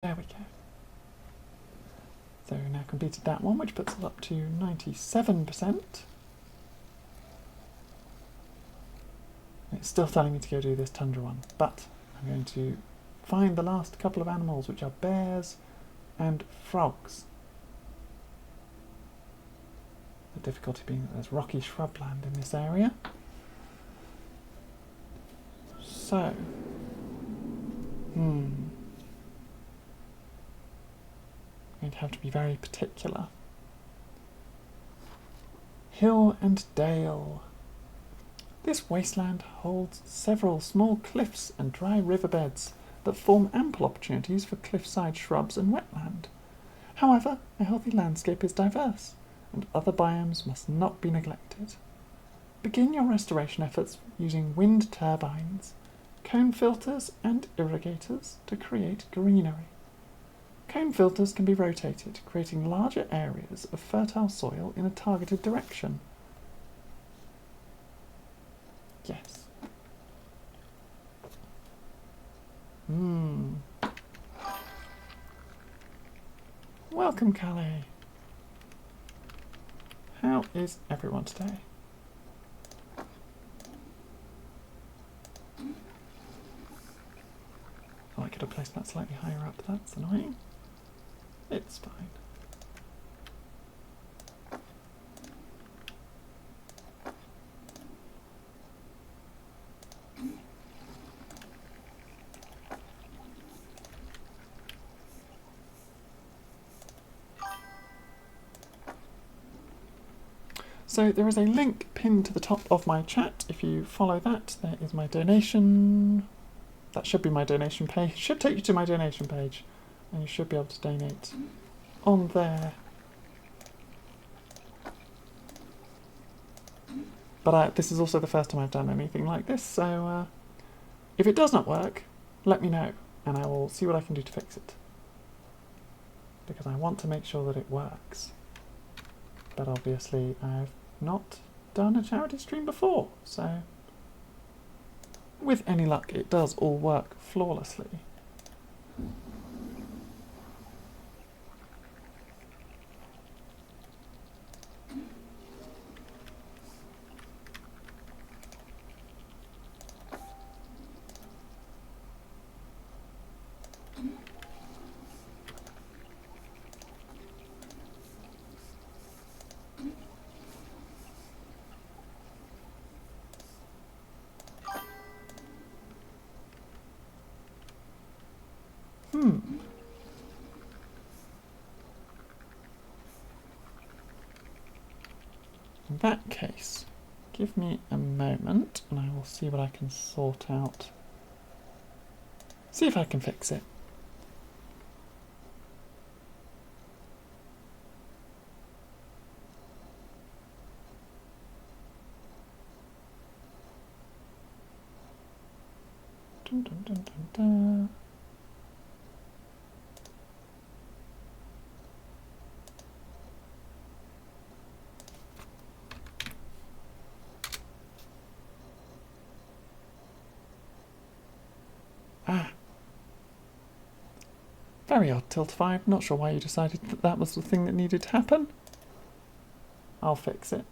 There we go. So we've now completed that one, which puts us up to 97%. It's still telling me to go do this tundra one, but I'm going to find the last couple of animals, which are bears and frogs. The difficulty being that there's rocky shrubland in this area. So, I'm going to have to be very particular. Hill and dale. This wasteland holds several small cliffs and dry riverbeds that form ample opportunities for cliffside shrubs and wetland. However, a healthy landscape is diverse, and other biomes must not be neglected. Begin your restoration efforts using wind turbines, cone filters and irrigators to create greenery. Cone filters can be rotated, creating larger areas of fertile soil in a targeted direction. Yes. Welcome, Calais. How is everyone today? Oh, I could have placed that slightly higher up. That's annoying. It's fine. So there is a link pinned to the top of my chat. If you follow that, there is my donation. That should be my donation page. Should take you to my donation page, and you should be able to donate on there. But this is also the first time I've done anything like this, so if it does not work, let me know, and I will see what I can do to fix it. Because I want to make sure that it works. But obviously I've not done a charity stream before, so with any luck it does all work flawlessly. In that case, give me a moment and I will see what I can sort out. See if I can fix it. Dun, dun, dun, dun, dun. Very odd, Tilt5. Not sure why you decided that that was the thing that needed to happen. I'll fix it.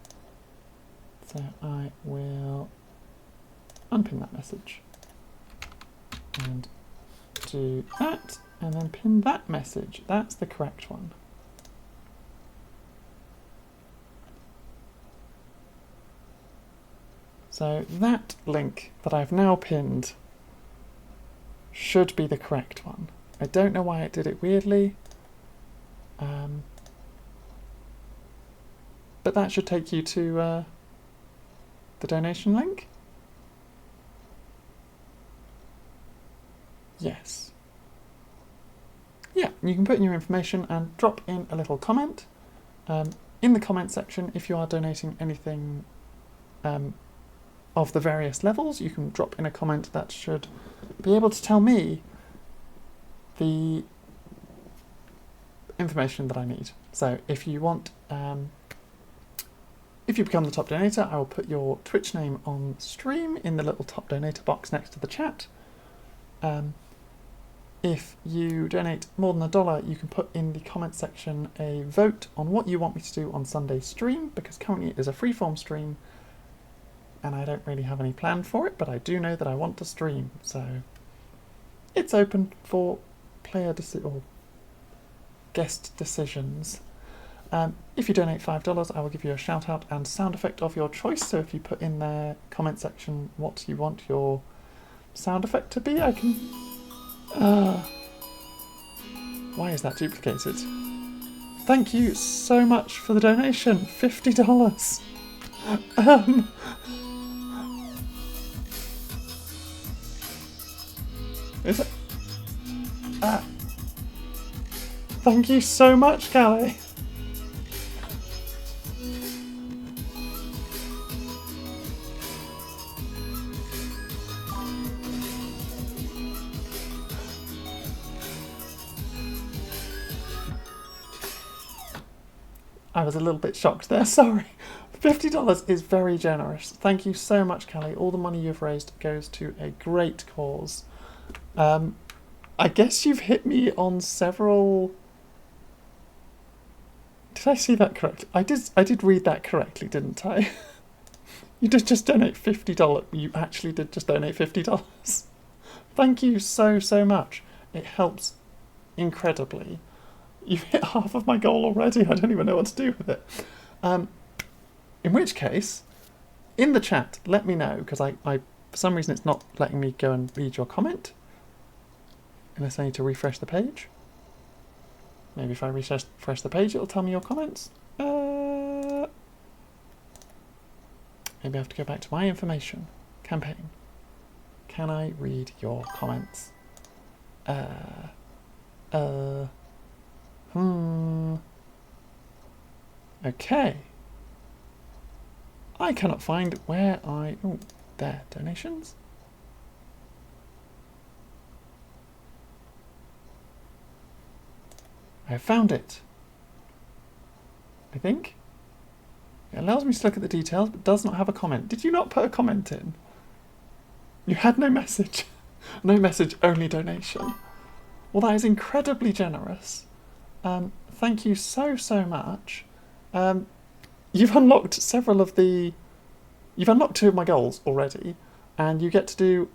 So I will unpin that message. And do that, and then pin that message. That's the correct one. So that link that I've now pinned should be the correct one. I don't know why it did it weirdly, but that should take you to the donation link. Yes. Yeah, you can put in your information and drop in a little comment. In the comment section, if you are donating anything of the various levels, you can drop in a comment that should be able to tell me the information that I need. So if you want, if you become the top donator, I will put your Twitch name on stream in the little top donator box next to the chat. If you donate more than $1, you can put in the comment section a vote on what you want me to do on Sunday's stream, because currently it is a freeform stream and I don't really have any plan for it, but I do know that I want to stream, so it's open for player or guest decisions. If you donate $5, I will give you a shout out and sound effect of your choice. So if you put in their comment section what you want your sound effect to be, I can... why is that duplicated? Thank you so much for the donation, $50. Is it? Thank you so much, Callie. I was a little bit shocked there, sorry. $50 is very generous. Thank you so much, Callie. All the money you've raised goes to a great cause. I guess you've hit me on several... Did I see that correctly? I did read that correctly, didn't I? You did just donate $50. You actually did just donate $50. Thank you so, so much. It helps incredibly. You've hit half of my goal already. I don't even know what to do with it. In which case, in the chat, let me know, because I for some reason it's not letting me go and read your comment. Unless I need to refresh the page. Maybe if I refresh the page, it'll tell me your comments. Maybe I have to go back to my information. Campaign. Can I read your comments? Okay. I cannot find where I... Oh, there. Donations. I have found it. I think. It allows me to look at the details, but does not have a comment. Did you not put a comment in? You had no message. No message, only donation. Well, that is incredibly generous. Thank you so, so much. You've unlocked several of the... You've unlocked 2 of my goals already, and you get to do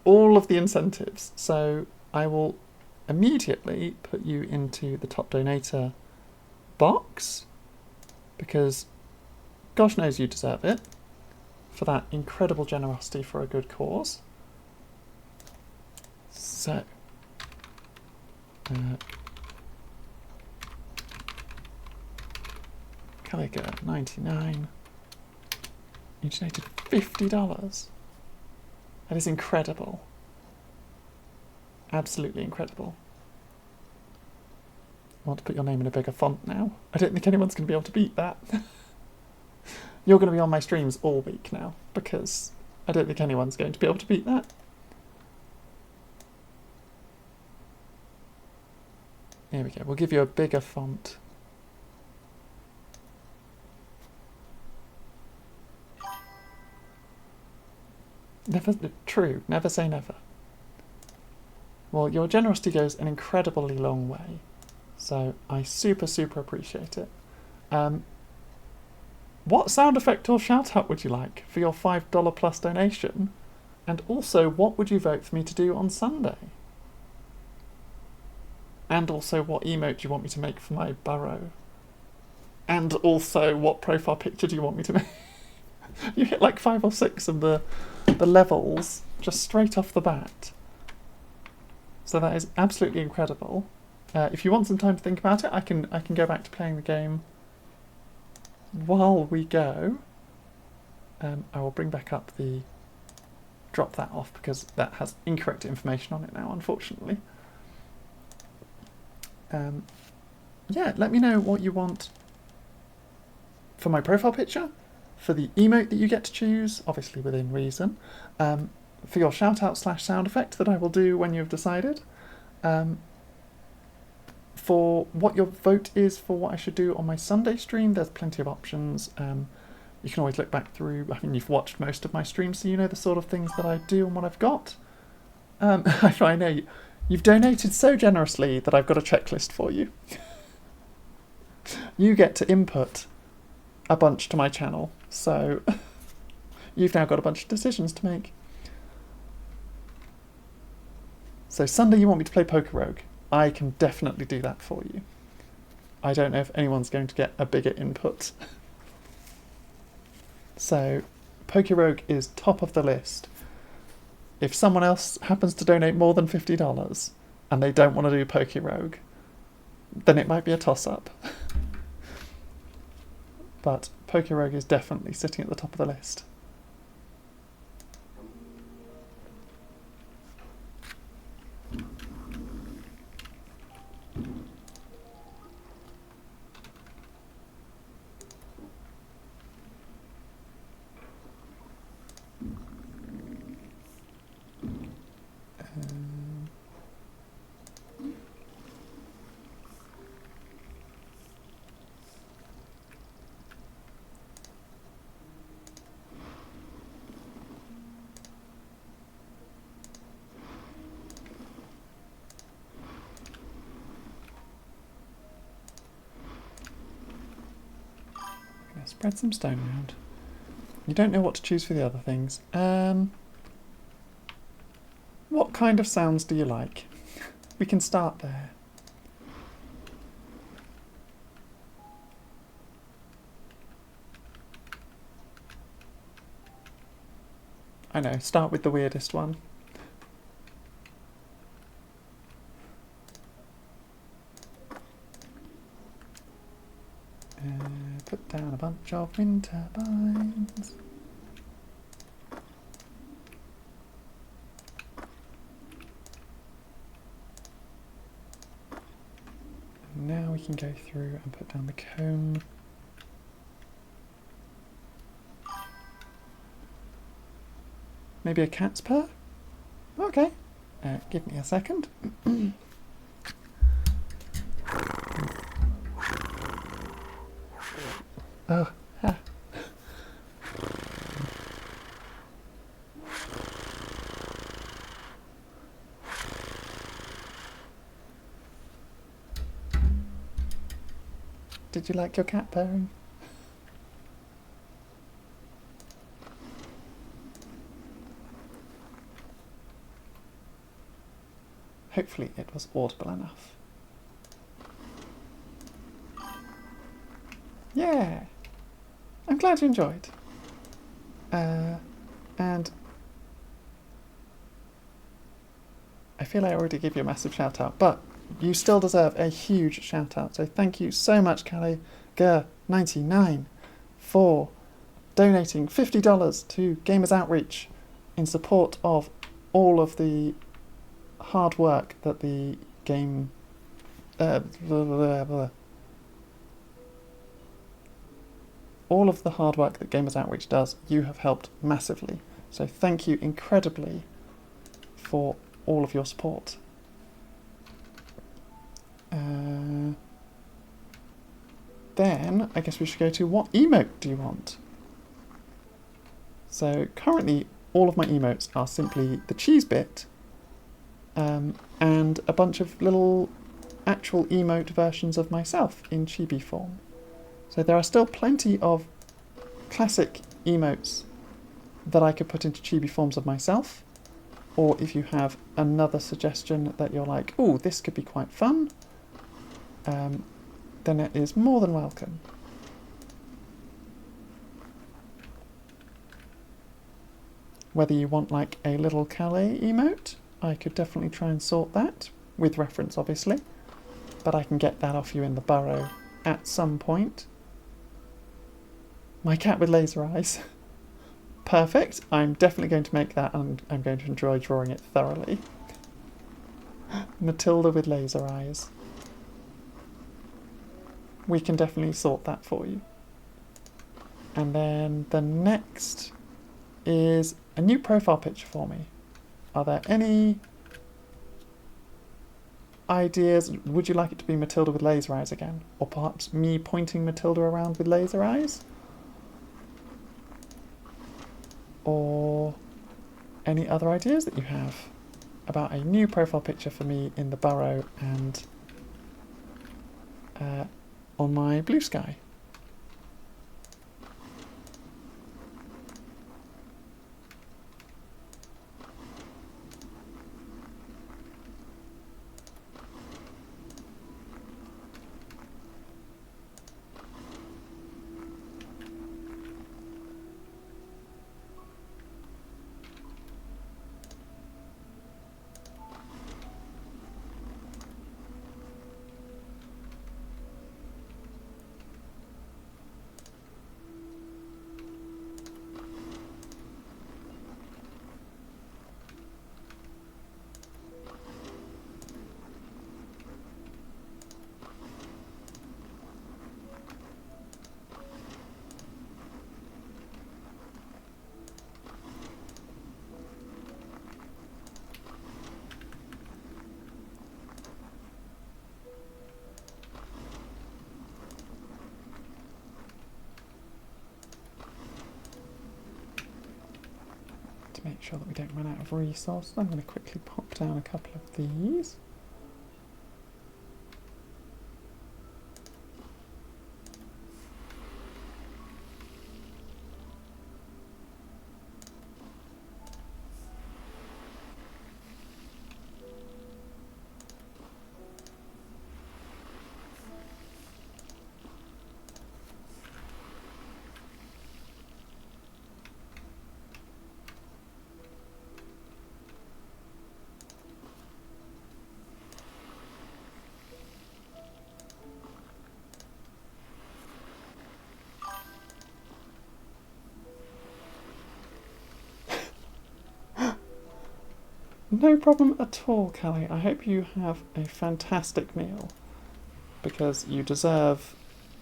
all of the incentives. So I will immediately put you into the top donator box, because gosh knows you deserve it for that incredible generosity for a good cause. So, Calico, 99. You donated $50. That is incredible. Absolutely incredible. I want to put your name in a bigger font now. I don't think anyone's going to be able to beat that. You're going to be on my streams all week now, because I don't think anyone's going to be able to beat that. Here we go. We'll give you a bigger font. Never, true. Never say never. Well, your generosity goes an incredibly long way, so I super, super appreciate it. What sound effect or shout out would you like for your $5 plus donation? And also, what would you vote for me to do on Sunday? And also, what emote do you want me to make for my burrow? And also, what profile picture do you want me to make? You hit like 5 or 6 of the levels just straight off the bat. So that is absolutely incredible. If you want some time to think about it, I can go back to playing the game while we go. I will bring back up the... Drop that off, because that has incorrect information on it now, unfortunately. Yeah, let me know what you want for my profile picture, for the emote that you get to choose, obviously within reason, for your shout out / sound effect that I will do when you've decided, for what your vote is for what I should do on my Sunday stream. There's plenty of options. You can always look back through. I mean, you've watched most of my streams, so you know the sort of things that I do and what I've got. I know You've donated so generously that I've got a checklist for you. You get to input a bunch to my channel, so you've now got a bunch of decisions to make. So Sunday you want me to play Poker Rogue. I can definitely do that for you. I don't know if anyone's going to get a bigger input. So Poker Rogue is top of the list. If someone else happens to donate more than $50 and they don't want to do Poker Rogue, then it might be a toss-up. But Poker Rogue is definitely sitting at the top of the list. Spread some stone around. You don't know what to choose for the other things. What kind of sounds do you like? We can start there. I know, start with the weirdest one. Put down a bunch of wind turbines. And now we can go through and put down the comb. Maybe a cat's purr? Okay. Give me a second. Oh, ah. Did you like your cat purring? Hopefully it was audible enough. Yeah! I'm glad you enjoyed. And I feel I already gave you a massive shout out, but you still deserve a huge shout out. So thank you so much, Callie99, for donating $50 to Gamers Outreach in support of all of the hard work that the game all of the hard work that Gamers Outreach does. You have helped massively. So thank you incredibly for all of your support. Then I guess we should go to what emote do you want? So currently all of my emotes are simply the cheese bit and a bunch of little actual emote versions of myself in chibi form. So there are still plenty of classic emotes that I could put into chibi forms of myself, or if you have another suggestion that you're like, oh, this could be quite fun, then it is more than welcome. Whether you want like a little Calais emote, I could definitely try and sort that, with reference obviously, but I can get that off you in the burrow at some point. My cat with laser eyes. Perfect. I'm definitely going to make that and I'm going to enjoy drawing it thoroughly. Matilda with laser eyes. We can definitely sort that for you. And then the next is a new profile picture for me. Are there any ideas? Would you like it to be Matilda with laser eyes again? Or perhaps me pointing Matilda around with laser eyes? Or any other ideas that you have? about a new profile picture for me in the burrow and on my blue sky. To make sure that we don't run out of resources, I'm going to quickly pop down a couple of these. No problem at all, Callie. I hope you have a fantastic meal, because you deserve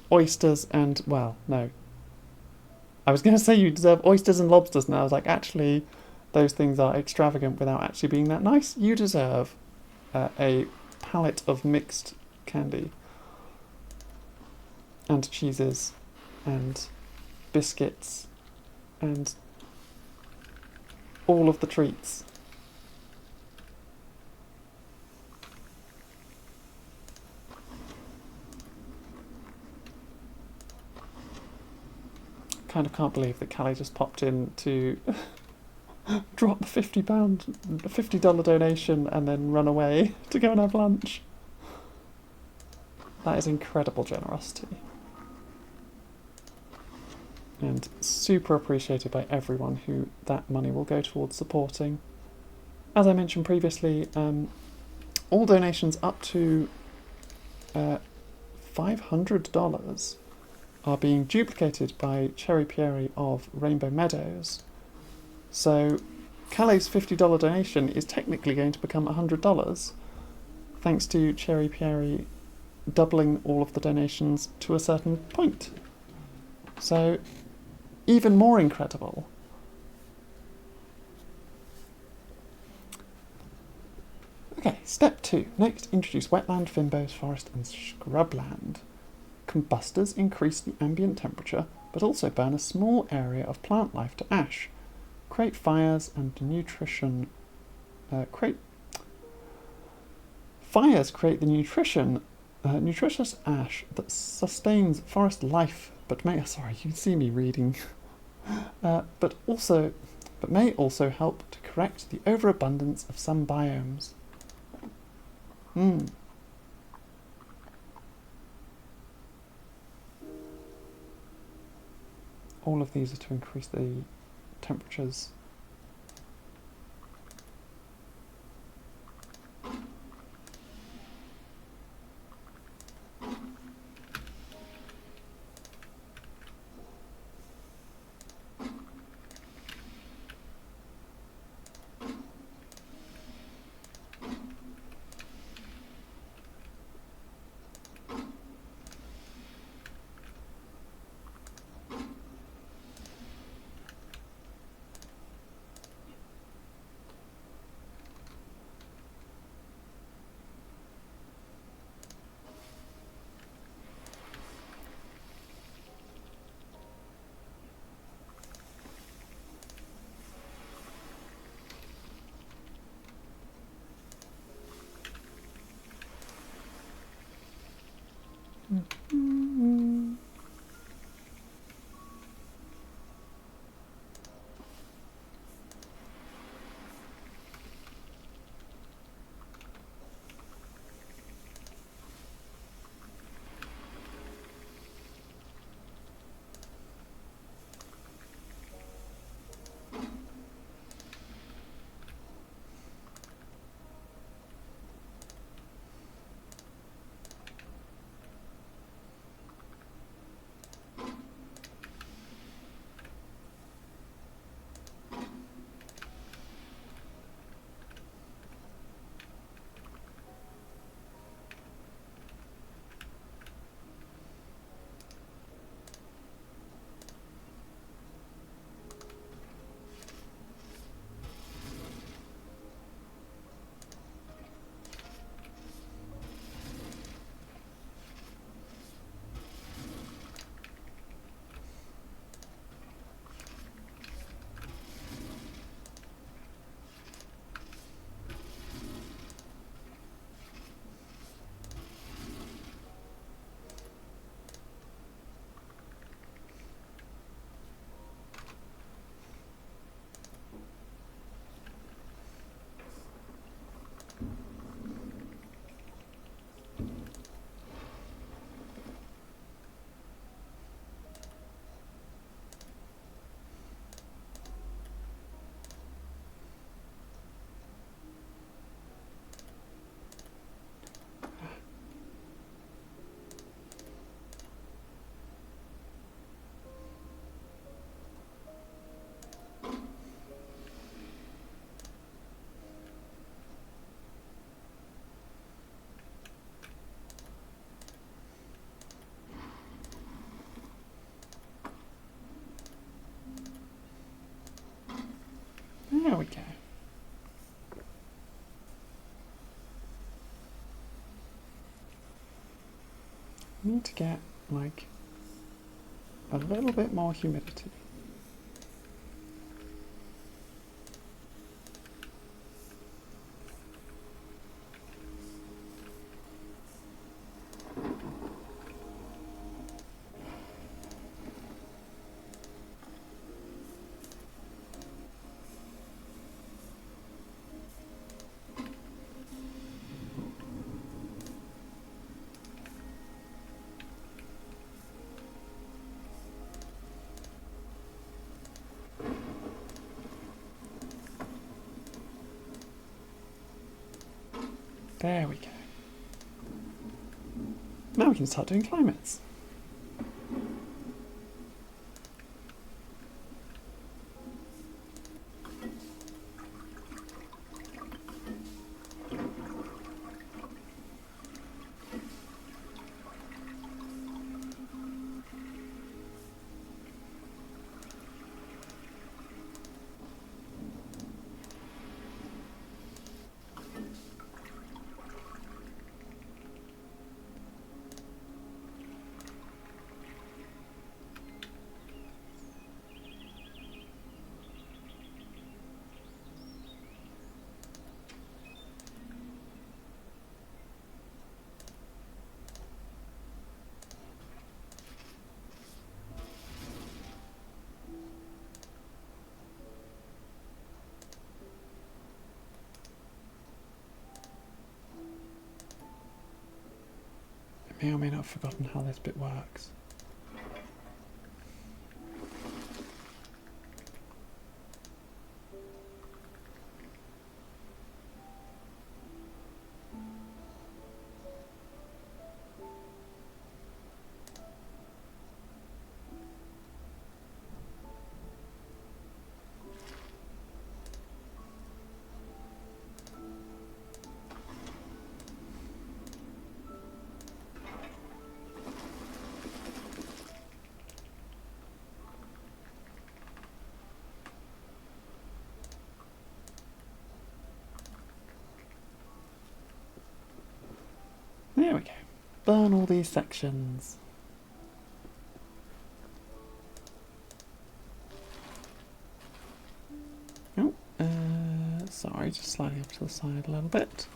oysters and, well, no. I was going to say you deserve oysters and lobsters, and I was like, actually, those things are extravagant without actually being that nice. You deserve a palette of mixed candy and cheeses and biscuits and all of the treats. Kind of can't believe that Callie just popped in to drop the $50 donation and then run away to go and have lunch. That is incredible generosity. And super appreciated by everyone who that money will go towards supporting. As I mentioned previously, all donations up to $500 are being duplicated by Cherry Pieri of Rainbow Meadows. So Callie's $50 donation is technically going to become $100, thanks to Cherry Pieri doubling all of the donations to a certain point. So even more incredible. Okay, step 2. Next, introduce wetland, fynbos, forest and scrubland. Combustors increase the ambient temperature, but also burn a small area of plant life to ash. Create fires and nutrition. Fires create the nutritious ash that sustains forest life, but may. Sorry, you can see me reading. But may also help to correct the overabundance of some biomes. All of these are to increase the temperatures. There we go. Need to get like a little bit more humidity. There we go. Now we can start doing climates. I may or may not have forgotten how this bit works. There we go. Burn all these sections. Oh, sorry, just sliding up to the side a little bit.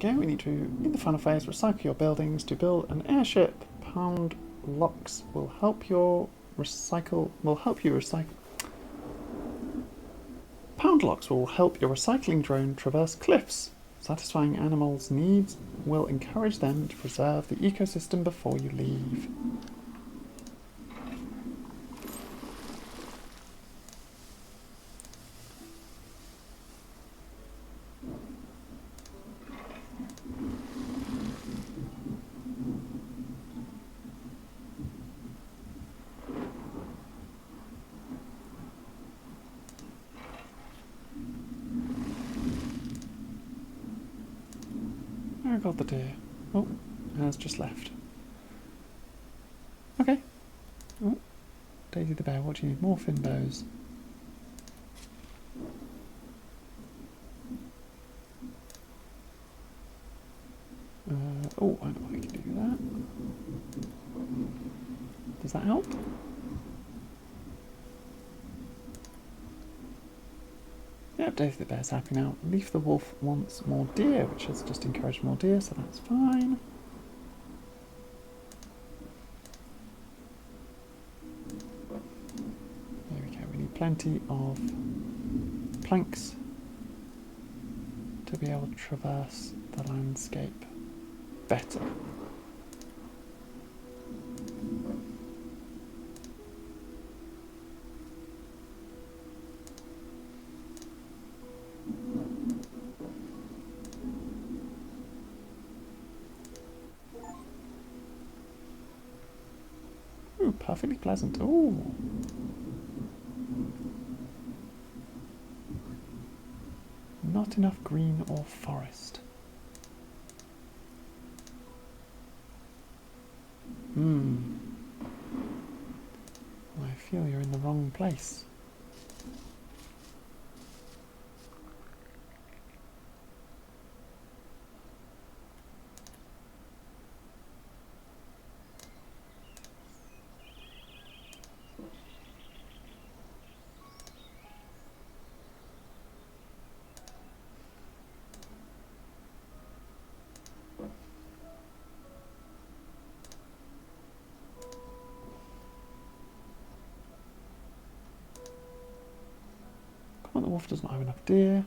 go. We need to, in the final phase, recycle your buildings to build an airship. Pound locks will help you recycle. Pound locks will help your recycling drone traverse cliffs. Satisfying animals' needs will encourage them to preserve the ecosystem before you leave. I got the deer. Oh, has just left. Okay. Oh, Daisy the bear, what do you need? More fin bows. Oh, I know I can do that. Does that help? Yep, Daisy the bear's happy now. Leaf the wolf wants more deer, which has just encouraged more deer, so that's fine. There we go, we need plenty of planks to be able to traverse the landscape better. Ooh, perfectly pleasant. Ooh. Not enough green or forest. I feel you're in the wrong place. Come on, the wolf does not have enough deer.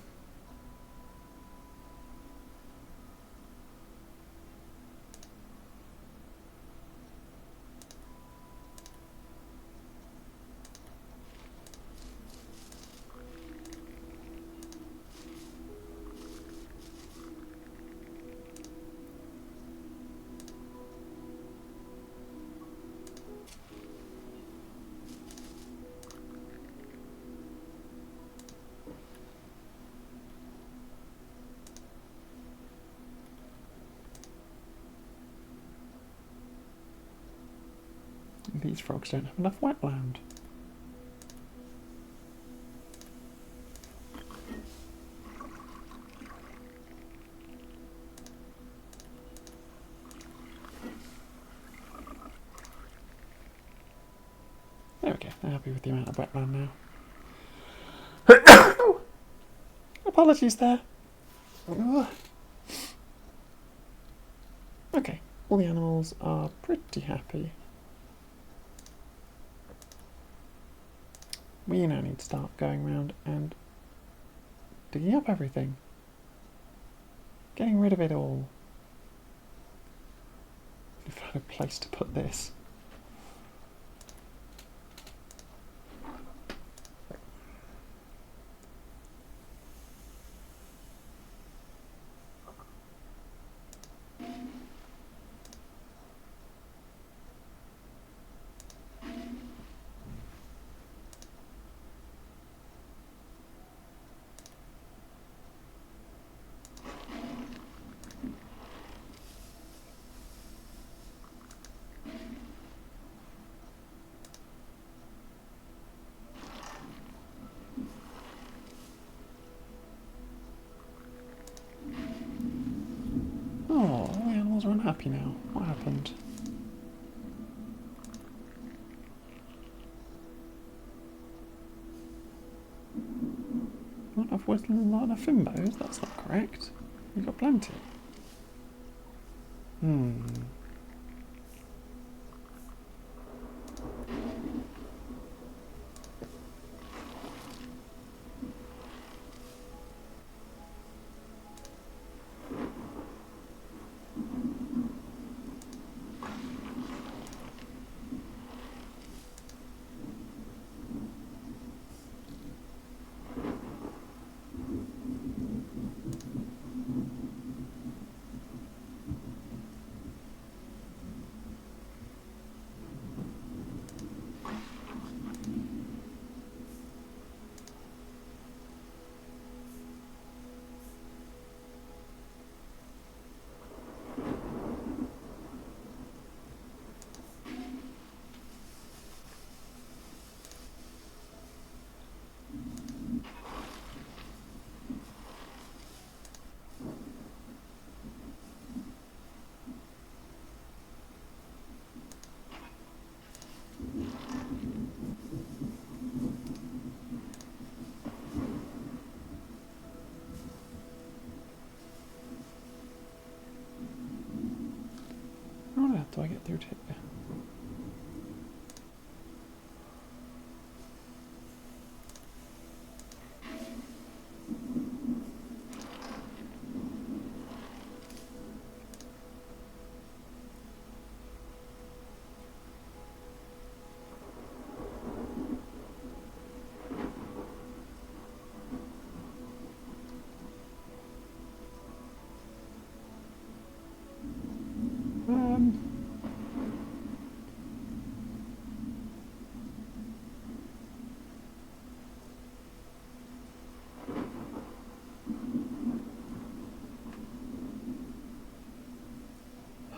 These frogs don't have enough wetland. There we go, they're happy with the amount of wetland now. Apologies there. Okay, all the animals are pretty happy. We now need to start going around and digging up everything. Getting rid of it all. If I had a place to put this. Oh, all the animals are unhappy now. What happened? Not enough whistling, not enough fimbos? That's not correct. You've got plenty. Hmm. How on earth do I get through to here? Um,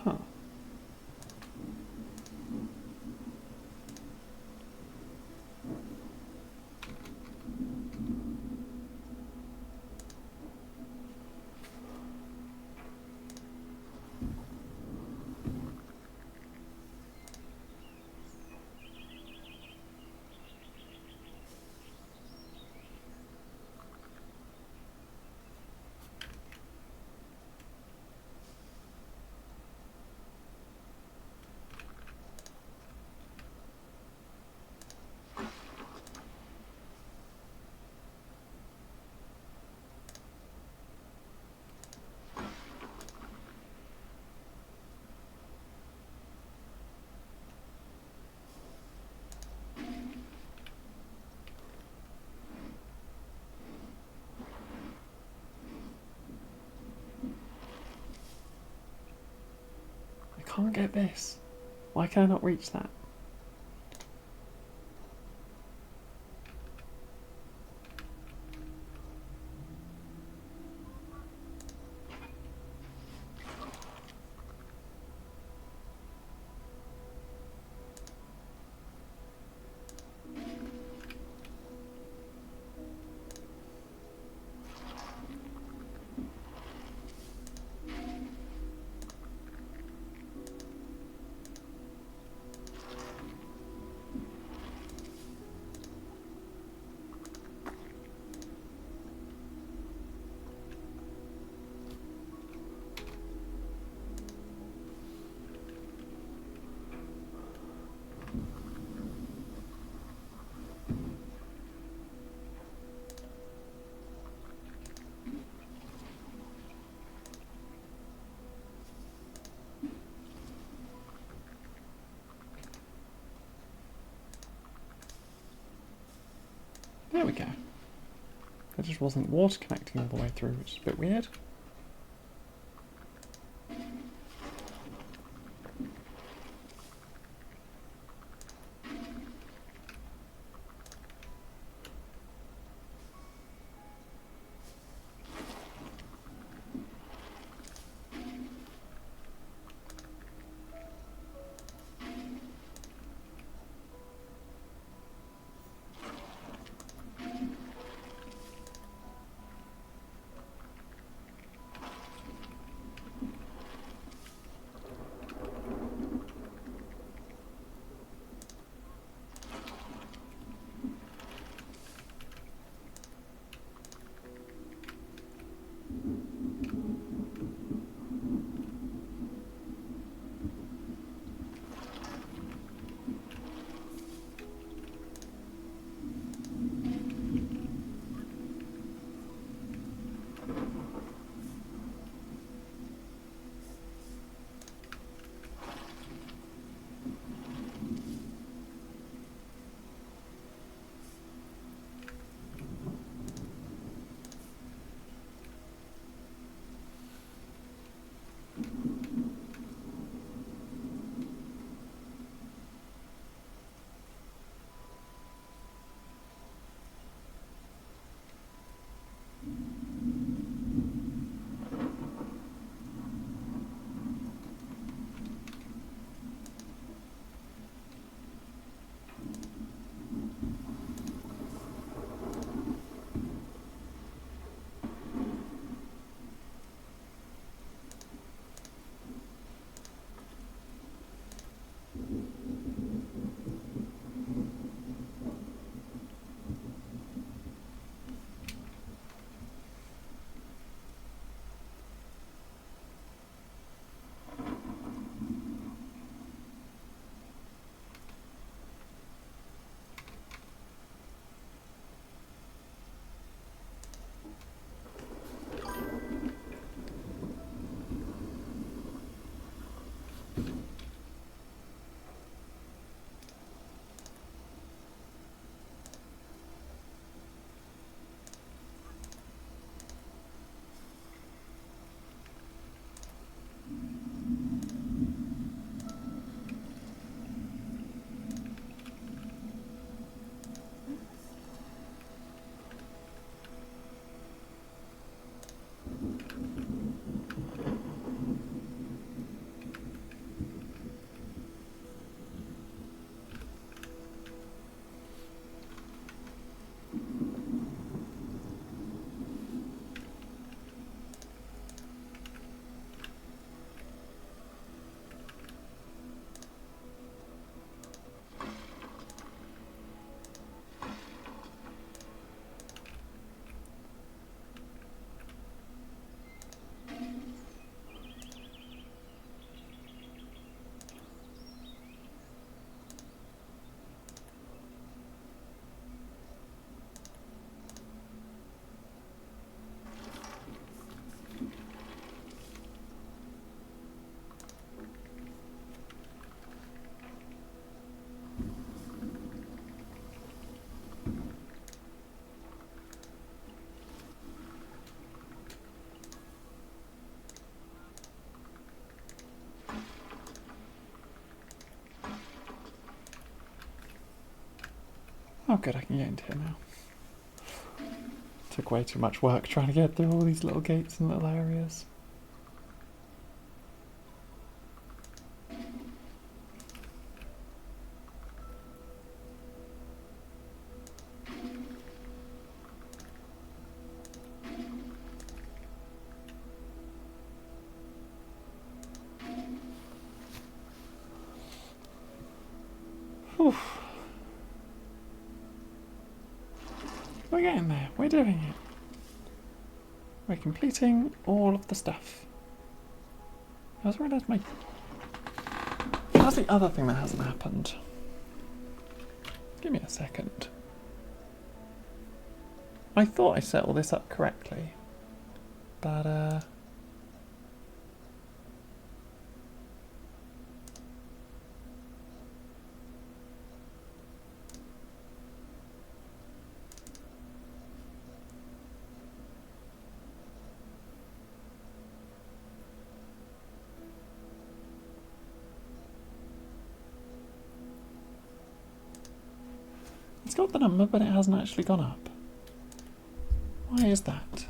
huh. I can't get this. Why can I not reach that? There we go. There just wasn't water connecting all the way through, which is a bit weird. Oh good, I can get into here now. Took way too much work trying to get through all these little gates and little areas. Whew. We're getting there. We're doing it. We're completing all of the stuff. I just realised my... That's the other thing that hasn't happened. Give me a second. I thought I set all this up correctly. But, it's got the number, but it hasn't actually gone up. Why is that?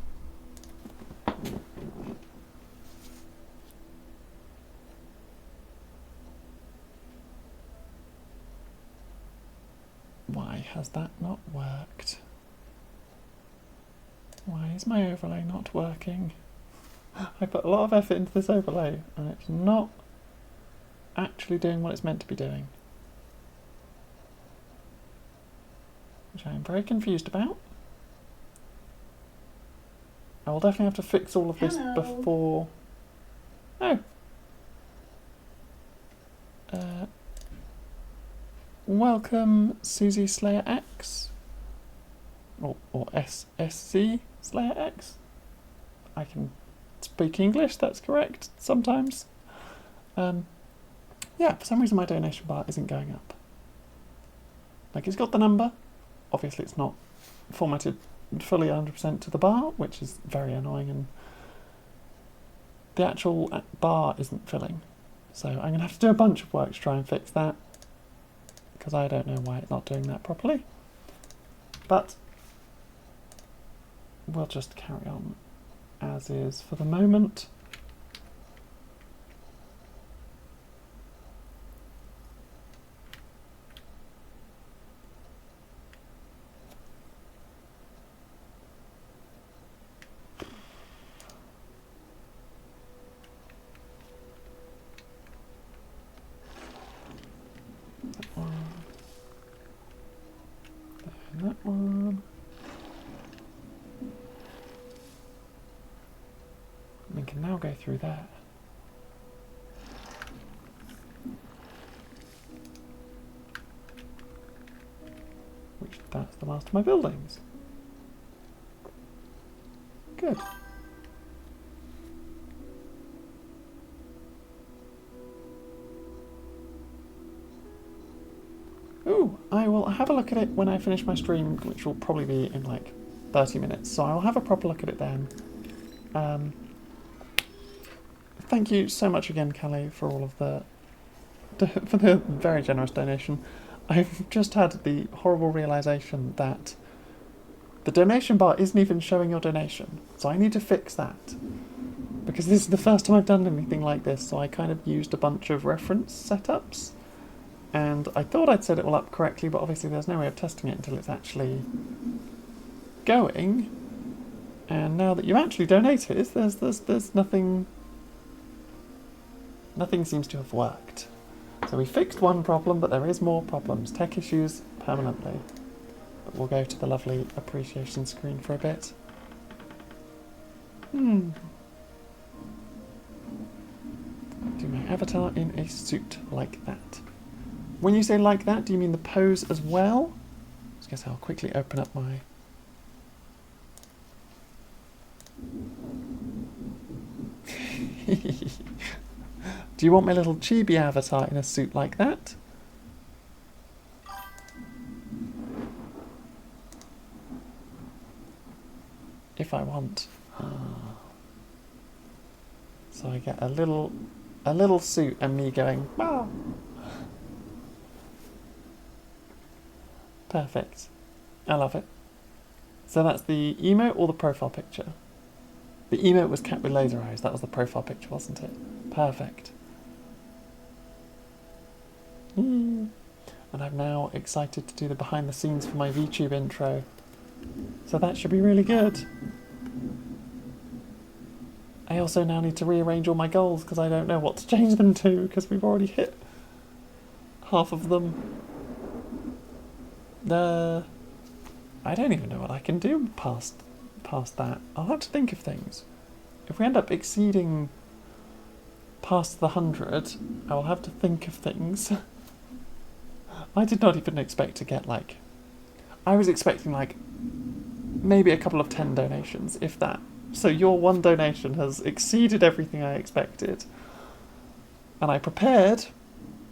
Why has that not worked? Why is my overlay not working? I put a lot of effort into this overlay and it's not actually doing what it's meant to be doing. Which I am very confused about. I will definitely have to fix all of this before... Oh! Welcome, Susie Slayer X. Or SSC Slayer X. I can speak English, that's correct, sometimes. Yeah, for some reason my donation bar isn't going up. Like, it's got the number. Obviously it's not formatted fully 100% to the bar, which is very annoying, and the actual bar isn't filling. So I'm going to have to do a bunch of work to try and fix that, because I don't know why it's not doing that properly. But we'll just carry on as is for the moment. That one. We can now go through there. Which, that's the last of my buildings. Good. Ooh, I will have a look at it when I finish my stream, which will probably be in like 30 minutes, so I'll have a proper look at it then. Thank you so much again, Callie, for all of for the very generous donation. I've just had the horrible realisation that the donation bar isn't even showing your donation, so I need to fix that. Because this is the first time I've done anything like this, so I kind of used a bunch of reference setups. And I thought I'd set it all up correctly, but obviously there's no way of testing it until it's actually going. And now that you've actually donated, there's nothing... Nothing seems to have worked. So we fixed one problem, but there is more problems. Tech issues permanently. But we'll go to the lovely appreciation screen for a bit. Do my avatar in a suit like that. When you say like that, do you mean the pose as well? I guess I'll quickly open up my... Do you want my little chibi avatar in a suit like that? If I want. So I get a little suit and me going, ah. Perfect. I love it. So that's the emote or the profile picture? The emote was cat with laser eyes. That was the profile picture, wasn't it? Perfect. And I'm now excited to do the behind the scenes for my VTube intro. So that should be really good. I also now need to rearrange all my goals because I don't know what to change them to because we've already hit half of them. I don't even know what I can do past that. I'll have to think of things. If we end up exceeding past the 100, I will have to think of things. I did not even expect to get I was expecting maybe a couple of 10 donations, if that. So your one donation has exceeded everything I expected. And I prepared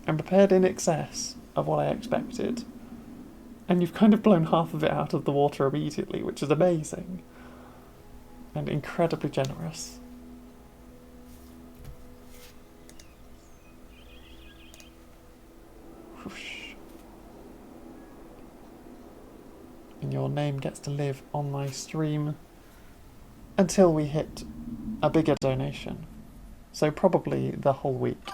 in excess of what I expected. And you've kind of blown half of it out of the water immediately, which is amazing. And incredibly generous. Whoosh. And your name gets to live on my stream until we hit a bigger donation. So probably the whole week.